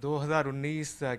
2019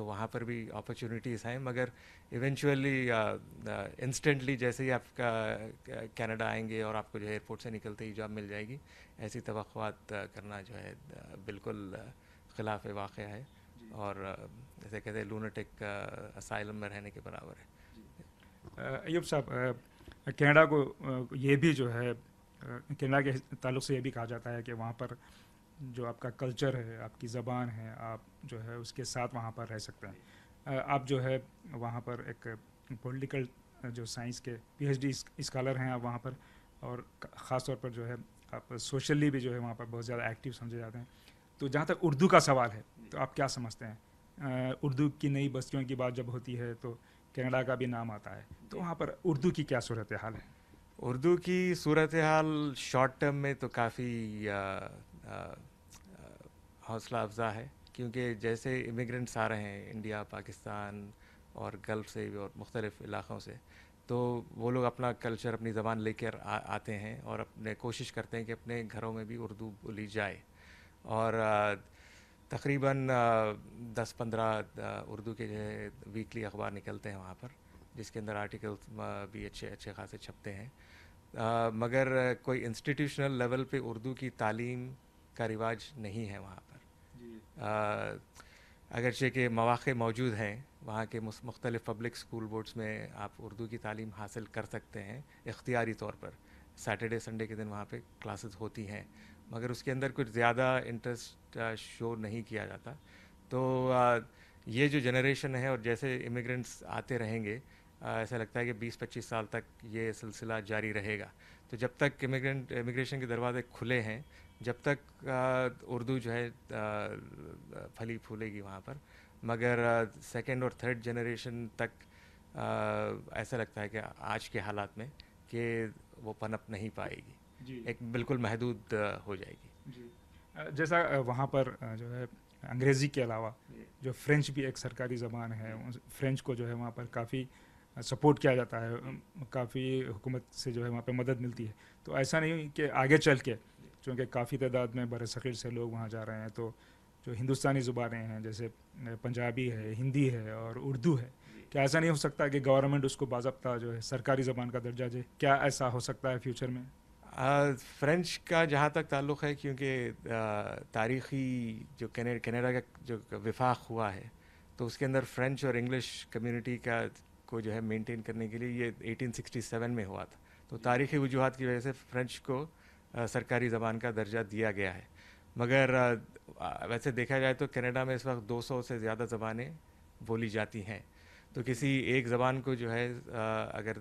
تو وہاں پر بھی اپرچونیٹیز ہیں، مگر ایونچولی انسٹنٹلی جیسے ہی آپ کا کینیڈا آئیں گے اور آپ کو جو ہے ایئرپورٹ سے نکلتے ہی جاب مل جائے گی، ایسی توقعات کرنا جو ہے بالکل خلاف واقع ہے، اور جیسے کہتے ہیں لونٹک اسائلم میں رہنے کے برابر ہے۔ ایوب صاحب، کینیڈا کو یہ بھی جو ہے کینیڈا کے تعلق سے یہ بھی کہا جاتا ہے کہ وہاں پر جو آپ کا کلچر ہے، آپ کی زبان ہے، آپ جو ہے اس کے ساتھ وہاں پر رہ سکتے ہیں۔ آپ جو ہے وہاں پر ایک پولیٹیکل جو سائنس کے پی ایچ ڈی اسکالر ہیں آپ وہاں پر، اور خاص طور پر جو ہے آپ سوشلی بھی جو ہے وہاں پر بہت زیادہ ایکٹیو سمجھے جاتے ہیں۔ تو جہاں تک اردو کا سوال ہے تو آپ کیا سمجھتے ہیں؟ اردو کی نئی بستیوں کی بات جب ہوتی ہے تو کینیڈا کا بھی نام آتا ہے، تو وہاں پر اردو کی کیا صورتحال ہے؟ اردو کی صورتحال شارٹ ٹرم میں تو کافی حوصلہ افزا ہے، کیونکہ جیسے امیگرنٹس آ رہے ہیں انڈیا، پاکستان اور گلف سے اور مختلف علاقوں سے، تو وہ لوگ اپنا کلچر، اپنی زبان لے کر آتے ہیں اور اپنے کوشش کرتے ہیں کہ اپنے گھروں میں بھی اردو بولی جائے، اور تقریباً 10-15 اردو کے جو ہے ویکلی اخبار نکلتے ہیں وہاں پر، جس کے اندر آرٹیکلس بھی اچھے خاصے چھپتے ہیں، مگر کوئی انسٹیٹیوشنل لیول پہ اردو کی تعلیم کا رواج نہیں ہے وہاں پر۔ اگرچہ کہ مواقع موجود ہیں وہاں کے مختلف پبلک اسکول بورڈز میں، آپ اردو کی تعلیم حاصل کر سکتے ہیں اختیاری طور پر، سیٹرڈے سنڈے کے دن وہاں پہ کلاسز ہوتی ہیں، مگر اس کے اندر کچھ زیادہ انٹرسٹ شو نہیں کیا جاتا۔ تو یہ جو جنریشن ہے، اور جیسے امیگرنٹس آتے رہیں گے، ایسا لگتا ہے کہ 20-25 سال تک یہ سلسلہ جاری رہے گا۔ تو جب تک امیگریشن کے دروازے کھلے ہیں، جب تک اردو جو ہے پھلی پھولے گی وہاں پر، مگر سیکنڈ اور تھرڈ جنریشن تک ایسا لگتا ہے کہ آج کے حالات میں کہ وہ پنپ نہیں پائے گی، ایک بالکل محدود ہو جائے گی۔ جیسا وہاں پر جو ہے انگریزی کے علاوہ جو فرینچ بھی ایک سرکاری زبان ہے، فرینچ کو جو ہے وہاں پر کافی سپورٹ کیا جاتا ہے، کافی حکومت سے جو ہے وہاں پہ مدد ملتی ہے، تو ایسا نہیں کہ آگے چل کے چونکہ کافی تعداد میں بر صغیر سے لوگ وہاں جا رہے ہیں، تو جو ہندوستانی زبانیں ہیں جیسے پنجابی ہے، ہندی ہے اور اردو ہے، کیا ایسا نہیں ہو سکتا کہ گورنمنٹ اس کو باضابطہ جو ہے سرکاری زبان کا درجہ دے؟ کیا ایسا ہو سکتا ہے فیوچر میں؟ فرینچ کا جہاں تک تعلق ہے، کیونکہ تاریخی جو کینیڈا کا جو وفاق ہوا ہے، تو اس کے اندر فرینچ اور انگلش کمیونٹی کو جو ہے مینٹین کرنے کے لیے یہ 1867 میں ہوا تھا، تو تاریخی وجوہات کی وجہ سے فرینچ کو سرکاری زبان کا درجہ دیا گیا ہے، مگر ویسے دیکھا جائے تو کینیڈا میں اس وقت 200 سے زیادہ زبانیں بولی جاتی ہیں، تو کسی ایک زبان کو جو ہے اگر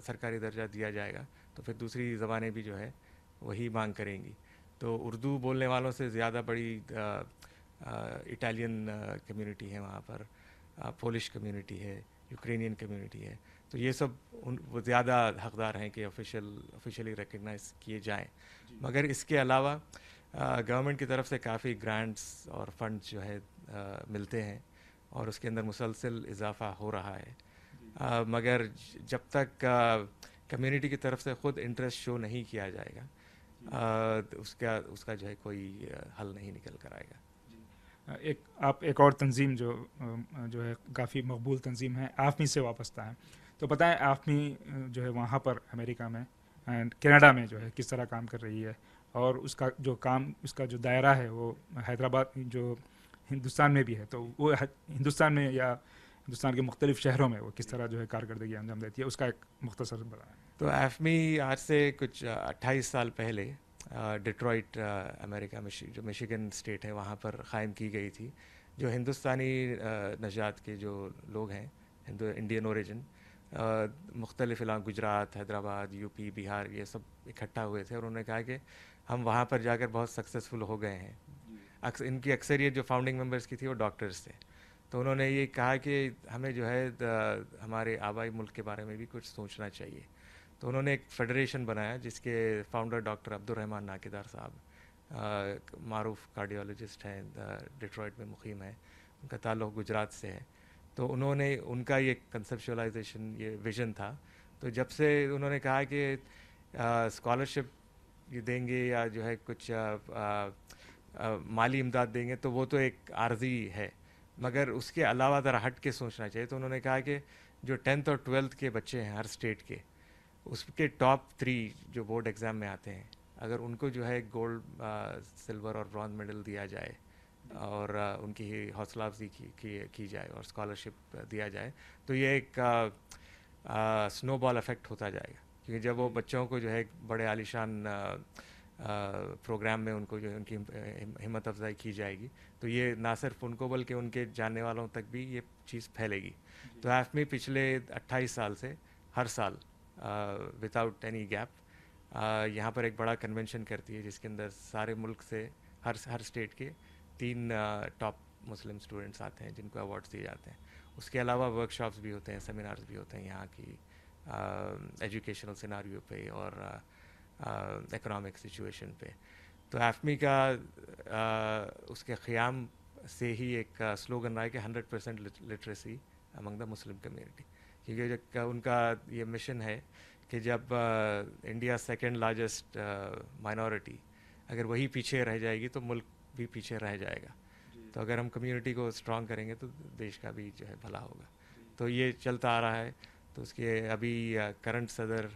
سرکاری درجہ دیا جائے گا تو پھر دوسری زبانیں بھی جو ہے وہی مانگ کریں گی، تو اردو بولنے والوں سے زیادہ بڑی اٹالین کمیونٹی ہے وہاں پر، پولش کمیونٹی ہے، یوکرینین کمیونٹی ہے، تو یہ سب وہ زیادہ حقدار ہیں کہ آفیشیلی ریکگنائز کیے جائیں، مگر اس کے علاوہ گورنمنٹ کی طرف سے کافی گرانٹس اور فنڈز جو ہے ملتے ہیں، اور اس کے اندر مسلسل اضافہ ہو رہا ہے، مگر جب تک کمیونٹی کی طرف سے خود انٹرسٹ شو نہیں کیا جائے گا، اس کا جو ہے کوئی حل نہیں نکل کر آئے گا۔ آپ ایک اور تنظیم جو ہے کافی مقبول تنظیم ہے، آفمی سے وابستہ ہیں، تو بتائیں آفمی جو ہے وہاں پر امریکہ میں اینڈ کینیڈا میں جو ہے کس طرح کام کر رہی ہے، اور اس کا جو دائرہ ہے وہ حیدرآباد جو ہندوستان میں بھی ہے، تو وہ ہندوستان میں یا ہندوستان کے مختلف شہروں میں وہ کس طرح جو ہے کارکردگی انجام دیتی ہے، اس کا ایک مختصر بتائیں۔ تو ایفمی آج سے کچھ 28 سال پہلے ڈیٹرائٹ امریکہ میں جو میشیگن اسٹیٹ ہے وہاں پر قائم کی گئی تھی، جو ہندوستانی نژاد کے جو لوگ ہیں، انڈین اوریجن، مختلف علاقوں، گجرات، حیدرآباد، یو پی، بہار، یہ سب اکٹھا ہوئے تھے، اور انہوں نے کہا کہ ہم وہاں پر جا کر بہت سکسیزفل ہو گئے ہیں۔ ان کی اکثریت جو فاؤنڈنگ ممبرس کی تھی وہ ڈاکٹرز تھے، تو انہوں نے یہ کہا کہ ہمیں جو ہے ہمارے آبائی ملک کے بارے میں بھی کچھ سوچنا چاہیے، تو انہوں نے ایک فیڈریشن بنایا جس کے فاؤنڈر ڈاکٹر عبدالرحمن ناکدار صاحب، معروف کارڈیولوجسٹ ہیں، ڈیٹرائٹ میں مقیم ہیں، ان کا تعلق گجرات سے ہے، تو انہوں نے ان کا یہ کنسیپچولائزیشن، یہ ویژن تھا، تو جب سے انہوں نے کہا کہ اسکالرشپ دیں گے یا جو ہے کچھ مالی امداد دیں گے تو وہ تو ایک عارضی ہے، مگر اس کے علاوہ ذرا ہٹ کے سوچنا چاہیے. تو انہوں نے کہا کہ جو 10th اور 12th کے بچے ہیں ہر اسٹیٹ کے, اس کے ٹاپ 3 جو بورڈ ایگزام میں آتے ہیں, اگر ان کو جو ہے گولڈ, سلور اور برانز میڈل دیا جائے اور ان کی حوصلہ افزائی کی جائے اور اسکالرشپ دیا جائے, تو یہ ایک سنو بال افیکٹ ہوتا جائے گا. کیونکہ جب وہ بچوں کو جو ہے بڑے عالیشان پروگرام میں ان کو جو ہے ان کی ہمت افزائی کی جائے گی, تو یہ نہ صرف ان کو بلکہ ان کے جاننے والوں تک بھی یہ چیز پھیلے گی. تو AFME پچھلے 28 سال سے ہر سال وداؤٹ اینی گیپ یہاں پر ایک بڑا کنونشن کرتی ہے, جس کے اندر سارے ملک سے ہر اسٹیٹ کے 3 ٹاپ مسلم اسٹوڈنٹس آتے ہیں جن کو ایوارڈس دیے جاتے ہیں. اس کے علاوہ ورک شاپس بھی ہوتے ہیں, سیمینارز بھی ہوتے ہیں یہاں کی ایجوکیشنل سیناریو پہ اور اکنامک سچویشن پہ. تو AFME کا اس کے قیام سے ہی ایک سلوگن رہا ہے کہ 100% لٹریسی امنگ دا مسلم کمیونٹی, کیونکہ ان کا یہ مشن ہے کہ جب انڈیا سیکنڈ لارجسٹ مائنورٹی, اگر وہی پیچھے رہ جائے گی تو ملک بھی پیچھے رہ جائے گا. تو اگر ہم کمیونٹی کو اسٹرانگ کریں گے تو دیش کا بھی جو ہے بھلا ہوگا. تو یہ چلتا آ رہا ہے. تو اس کے ابھی کرنٹ صدر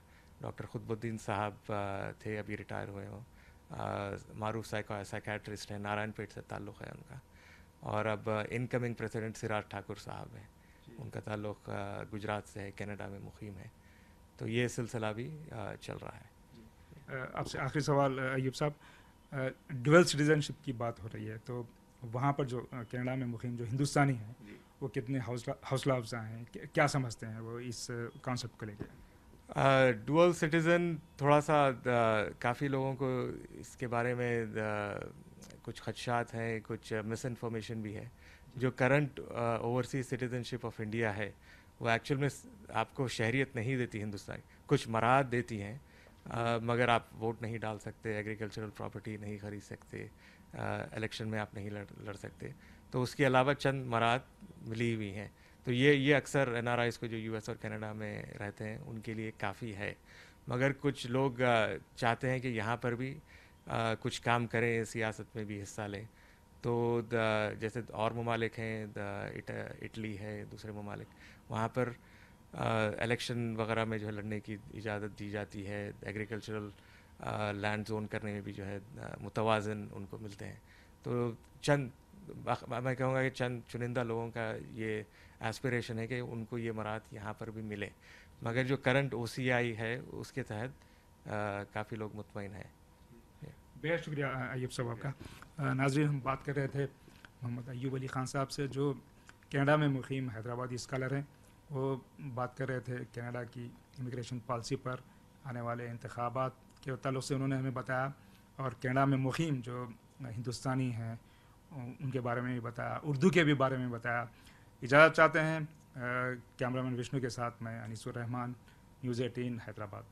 ڈاکٹر قطب الدین صاحب تھے, ابھی ریٹائر ہوئے ہوں, معروف سائیکیٹرسٹ ہیں, نارائن پیٹ سے تعلق ہے ان کا. اور اب انکمنگ پریزیڈنٹ سراج ٹھاکر صاحب ہیں, ان کا تعلق گجرات سے ہے, کینیڈا میں مقیم ہے. تو یہ سلسلہ بھی چل رہا ہے. آپ سے آخری سوال ایوب صاحب, ڈویل سٹیزن شپ کی بات ہو رہی ہے, تو وہاں پر جو کینیڈا میں مقیم جو ہندوستانی ہیں وہ کتنے حوصلہ افزا ہیں, کیا سمجھتے ہیں وہ اس کانسیپٹ کو لے کے؟ ڈوئل سٹیزن تھوڑا سا کافی لوگوں کو اس کے بارے میں کچھ خدشات ہیں, کچھ مس انفارمیشن بھی ہے. جو current overseas citizen ship of India ہے وہ ایکچوئل میں آپ کو شہریت نہیں دیتی ہندوستان, کچھ مراد دیتی ہیں, مگر آپ ووٹ نہیں ڈال سکتے, ایگریکلچرل پراپرٹی نہیں خرید سکتے, الیکشن میں آپ نہیں لڑ سکتے. تو اس کے علاوہ چند مراد ملی ہوئی ہیں. تو یہ اکثر NRIs کو جو US اور کینیڈا میں رہتے ہیں ان کے لیے کافی ہے. مگر کچھ لوگ چاہتے ہیں کہ یہاں پر بھی کچھ کام کریں, سیاست میں بھی حصہ لیں. تو جیسے اور ممالک ہیں, اٹلی ہے, دوسرے ممالک, وہاں پر الیکشن وغیرہ میں جو ہے لڑنے کی اجازت دی جاتی ہے. ایگریکلچرل لینڈ زون کرنے میں بھی جو ہے متوازن ان کو ملتے ہیں. تو میں کہوں گا کہ چند چنندہ لوگوں کا یہ ایسپریشن ہے کہ ان کو یہ مراد یہاں پر بھی ملے. مگر جو کرنٹ OCI ہے اس کے تحت کافی لوگ مطمئن ہیں. بہت شکریہ ایوب صاحب کا. ناظرین, ہم بات کر رہے تھے محمد ایوب علی خان صاحب سے جو کینیڈا میں مقیم حیدرآبادی اسکالر ہیں. وہ بات کر رہے تھے کینیڈا کی امیگریشن پالیسی پر, آنے والے انتخابات کے تعلق سے انہوں نے ہمیں بتایا, اور کینیڈا میں مقیم جو ہندوستانی ہیں ان کے بارے میں بھی بتایا, اردو کے بھی بارے میں بتایا. اجازت چاہتے ہیں کیمرہ مین وشنو کے ساتھ میں انیس الرحمان, نیوز 18 حیدرآباد.